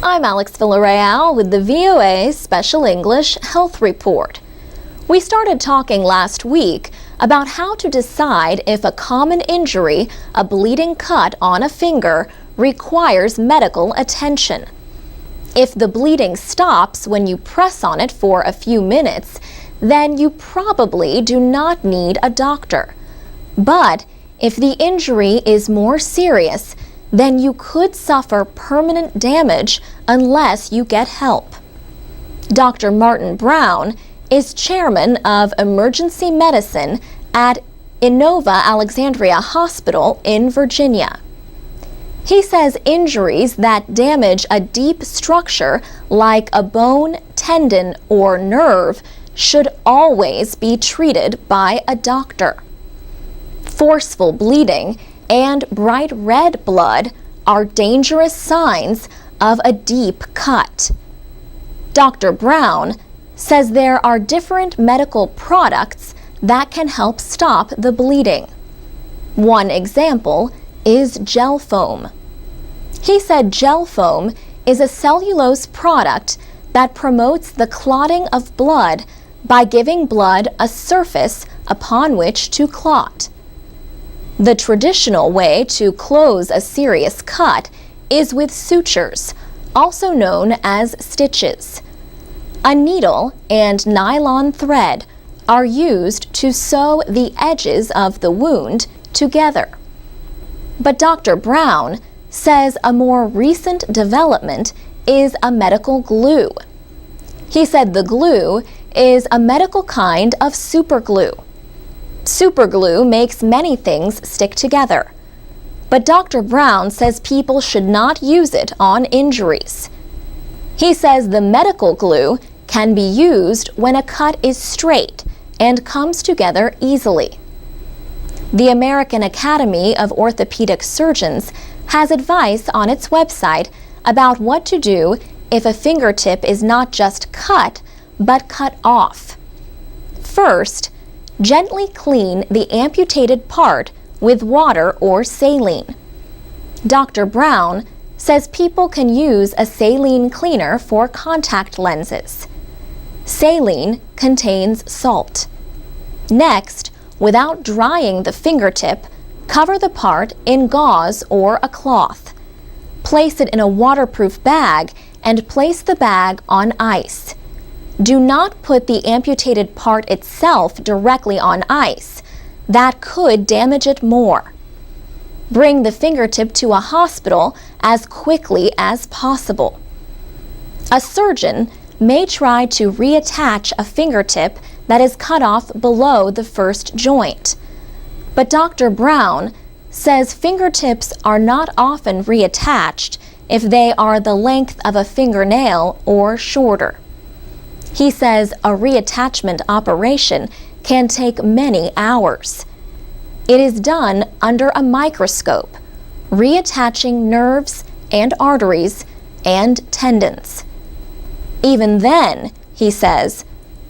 I'm Alex Villarreal with the VOA Special English Health Report. We started talking last week about how to decide if a common injury, a bleeding cut on a finger, requires medical attention. If the bleeding stops when you press on it for a few minutes, then you probably do not need a doctor. But if the injury is more serious, then you could suffer permanent damage unless you get help. Dr. Martin Brown is chairman of emergency medicine at Inova Alexandria Hospital in Virginia. He says injuries that damage a deep structure like a bone, tendon, or nerve should always be treated by a doctor. Forceful bleeding and bright red blood are dangerous signs of a deep cut. Dr. Brown says there are different medical products that can help stop the bleeding. One example is gel foam. He said gel foam is a cellulose product that promotes the clotting of blood by giving blood a surface upon which to clot. The traditional way to close a serious cut is with sutures, also known as stitches. A needle and nylon thread are used to sew the edges of the wound together. But Dr. Brown says a more recent development is a medical glue. He said the glue is a medical kind of superglue. Superglue makes many things stick together, but Dr. Brown says people should not use it on injuries. He says the medical glue can be used when a cut is straight and comes together easily. The American Academy of Orthopedic Surgeons has advice on its website about what to do if a fingertip is not just cut, but cut off. First, gently clean the amputated part with water or saline. Dr. Brown says people can use a saline cleaner for contact lenses. Saline contains salt. Next, without drying the fingertip, cover the part in gauze or a cloth. Place it in a waterproof bag and place the bag on ice. Do not put the amputated part itself directly on ice. That could damage it more. Bring the fingertip to a hospital as quickly as possible. A surgeon may try to reattach a fingertip that is cut off below the first joint. But Dr. Brown says fingertips are not often reattached if they are the length of a fingernail or shorter. He says a reattachment operation can take many hours. It is done under a microscope, reattaching nerves and arteries and tendons. Even then, he says,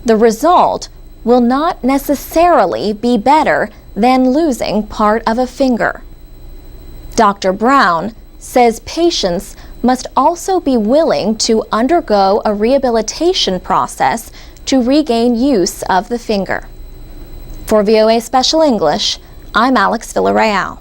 the result will not necessarily be better than losing part of a finger. Dr. Brown says patients must also be willing to undergo a rehabilitation process to regain use of the finger. For VOA Special English, I'm Alex Villarreal.